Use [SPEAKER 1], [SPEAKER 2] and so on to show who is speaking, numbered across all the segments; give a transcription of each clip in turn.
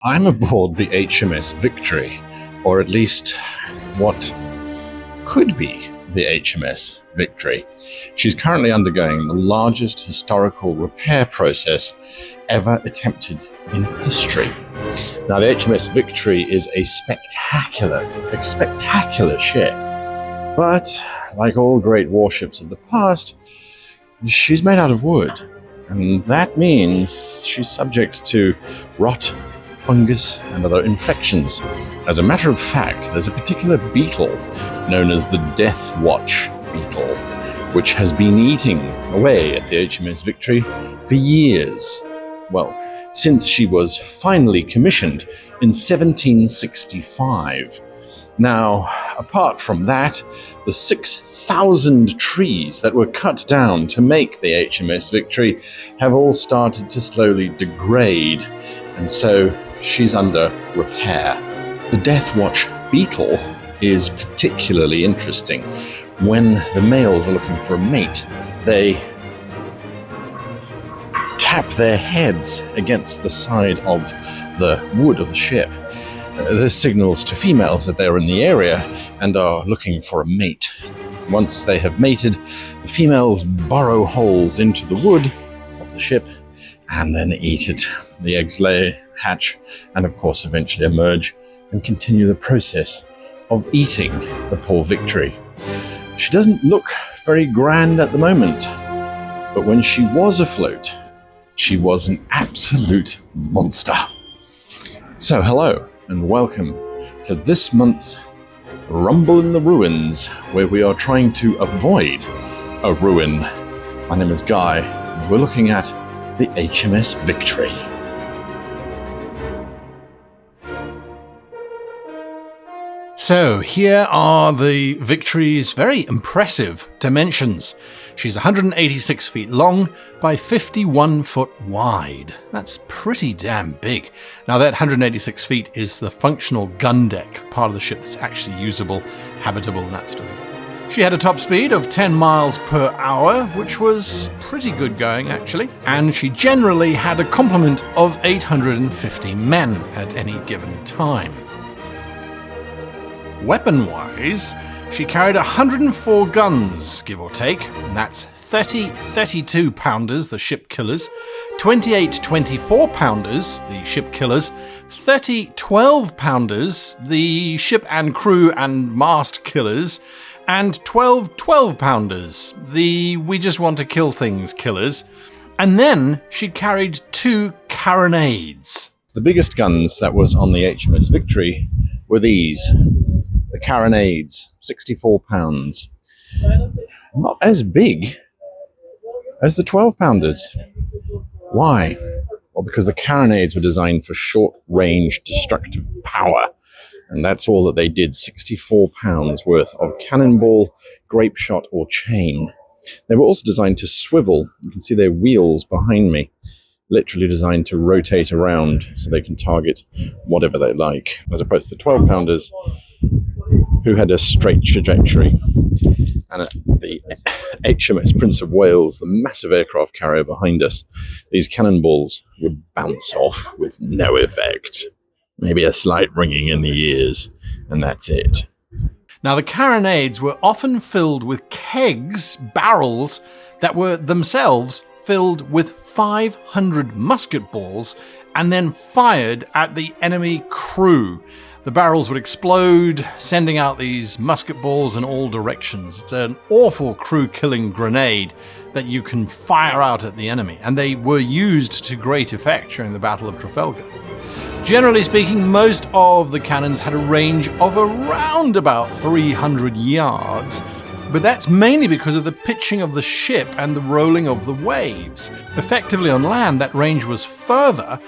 [SPEAKER 1] I'm aboard the HMS Victory, or at least what could be the HMS Victory. She's currently undergoing the largest historical repair process ever attempted in history. Now, the HMS Victory is a spectacular ship, but like all great warships of the past, she's made out of wood, and that means she's subject to rot, fungus, and other infections. As a matter of fact, there's a particular beetle known as the Death Watch beetle, which has been eating away at the HMS Victory for years. Well, since she was finally commissioned in 1765. Now, apart from that, the 6,000 trees that were cut down to make the HMS Victory have all started to slowly degrade, and so she's under repair. The Death Watch beetle is particularly interesting. When the males are looking for a mate, they tap their heads against the side of the wood of the ship. This signals to females that they're in the area and are looking for a mate. Once they have mated, the females burrow holes into the wood of the ship and then eat it. The eggs lay, hatch, and of course eventually emerge and continue the process of eating the poor Victory. She doesn't look very grand at the moment, but when she was afloat, she was an absolute monster. So hello and welcome to this month's Rumble in the Ruins, where we are trying to avoid a ruin. My name is Guy, and we're looking at the HMS Victory.
[SPEAKER 2] So here are the Victory's very impressive dimensions. She's 186 feet long by 51 foot wide. That's pretty damn big. Now that 186 feet is the functional gun deck, part of the ship that's actually usable, habitable, and that sort of thing. She had a top speed of 10 miles per hour, which was pretty good going actually, and she generally had a complement of 850 men at any given time. Weapon-wise, she carried 104 guns, give or take, and that's 30 32-pounders, the ship killers, 28 24-pounders, the ship killers, 30 12-pounders, the ship and crew and mast killers, and 12 12-pounders, the we just want to kill things killers. And then she carried 2 carronades.
[SPEAKER 1] The biggest guns that was on the HMS Victory were these. The carronades, 64 pounds. Not as big as the 12-pounders. Why? Well, because the carronades were designed for short-range destructive power, and that's all that they did, 64 pounds worth of cannonball, grape shot, or chain. They were also designed to swivel. You can see their wheels behind me, literally designed to rotate around so they can target whatever they like, as opposed to the 12-pounders, who had a straight trajectory. And at the HMS Prince of Wales, the massive aircraft carrier behind us, these cannonballs would bounce off with no effect. Maybe a slight ringing in the ears, and that's it.
[SPEAKER 2] Now the carronades were often filled with kegs, barrels, that were themselves filled with 500 musket balls and then fired at the enemy crew. The barrels would explode, sending out these musket balls in all directions. It's an awful crew-killing grenade that you can fire out at the enemy, and they were used to great effect during the Battle of Trafalgar. Generally speaking, most of the cannons had a range of around about 300 yards, but that's mainly because of the pitching of the ship and the rolling of the waves. Effectively on land, that range was further,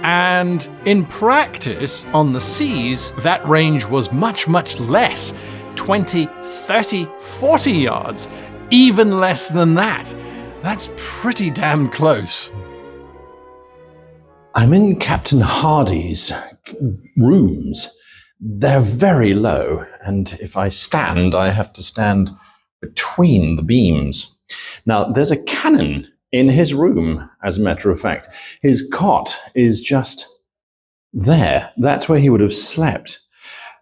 [SPEAKER 2] and in practice, on the seas, that range was much, much less. 20, 30, 40 yards, even less than that. That's pretty damn close.
[SPEAKER 1] I'm in Captain Hardy's rooms. They're very low, and if I stand, I have to stand between the beams. Now, there's a cannon in his room, as a matter of fact. His cot is just There, that's where he would have slept.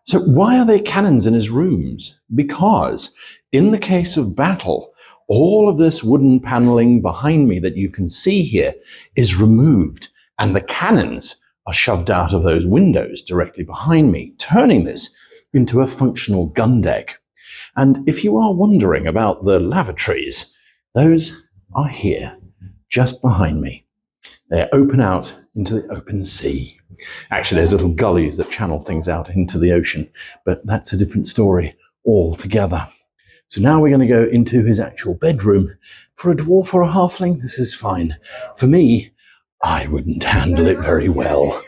[SPEAKER 1] So why are there cannons in his rooms? Because in the case of battle, all of this wooden paneling behind me that you can see here is removed, and the cannons are shoved out of those windows directly behind me, turning this into a functional gun deck. And if you are wondering about the lavatories, those are here, just behind me. They open out into the open sea. Actually, there's little gullies that channel things out into the ocean, but that's a different story altogether. So now we're going to go into his actual bedroom. For a dwarf or a halfling, this is fine. For me, I wouldn't handle it very well.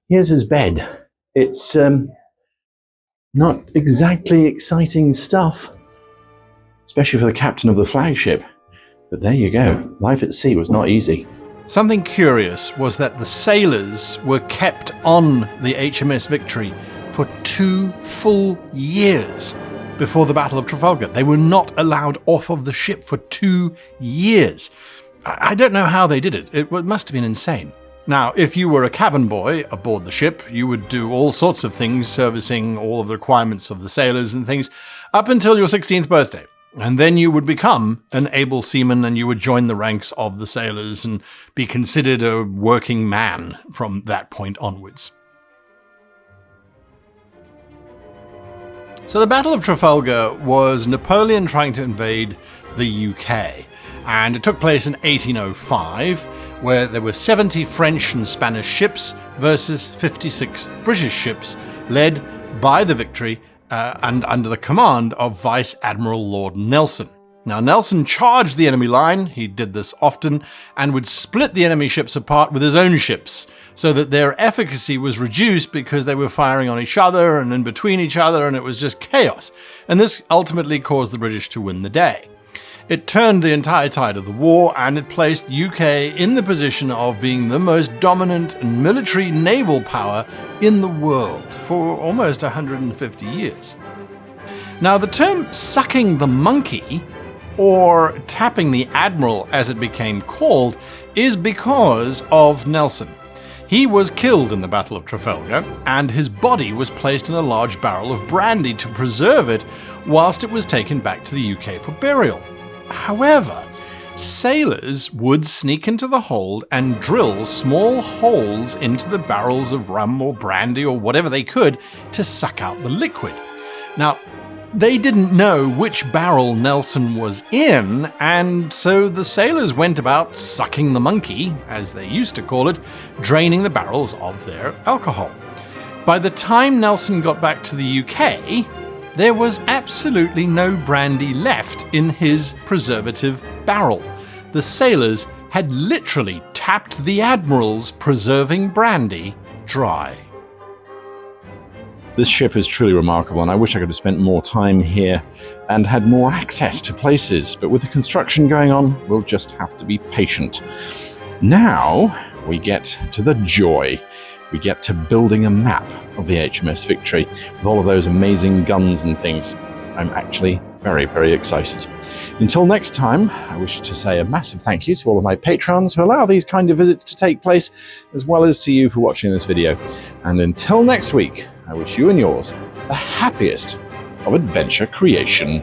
[SPEAKER 1] Here's his bed. It's not exactly exciting stuff, especially for the captain of the flagship. But there you go. Life at sea was not easy.
[SPEAKER 2] Something curious was that the sailors were kept on the HMS Victory for 2 full years before the Battle of Trafalgar. They were not allowed off of the ship for 2 years. I don't know how they did it. It must have been insane. Now, if you were a cabin boy aboard the ship, you would do all sorts of things, servicing all of the requirements of the sailors and things, up until your 16th birthday. And then you would become an able seaman and you would join the ranks of the sailors and be considered a working man from that point onwards. So the Battle of Trafalgar was Napoleon trying to invade the UK. And it took place in 1805, where there were 70 French and Spanish ships versus 56 British ships, led by the Victory and under the command of Vice Admiral Lord Nelson. Now, Nelson charged the enemy line, he did this often, and would split the enemy ships apart with his own ships, so that their efficacy was reduced because they were firing on each other and in between each other, and it was just chaos. And this ultimately caused the British to win the day. It turned the entire tide of the war, and it placed the UK in the position of being the most dominant military naval power in the world for almost 150 years. Now, the term sucking the monkey, or tapping the admiral as it became called, is because of Nelson. He was killed in the Battle of Trafalgar, and his body was placed in a large barrel of brandy to preserve it whilst it was taken back to the UK for burial. However, sailors would sneak into the hold and drill small holes into the barrels of rum or brandy or whatever they could to suck out the liquid. Now, they didn't know which barrel Nelson was in, and so the sailors went about sucking the monkey, as they used to call it, draining the barrels of their alcohol. By the time Nelson got back to the UK, there was absolutely no brandy left in his preservative barrel. The sailors had literally tapped the admiral's preserving brandy dry.
[SPEAKER 1] This ship is truly remarkable, and I wish I could have spent more time here and had more access to places, but with the construction going on, we'll just have to be patient. Now we get to the joy. We get to building a map of the HMS Victory with all of those amazing guns and things. I'm actually very, very excited. Until next time, I wish to say a massive thank you to all of my patrons who allow these kind of visits to take place, as well as to you for watching this video. And until next week, I wish you and yours the happiest of adventure creation.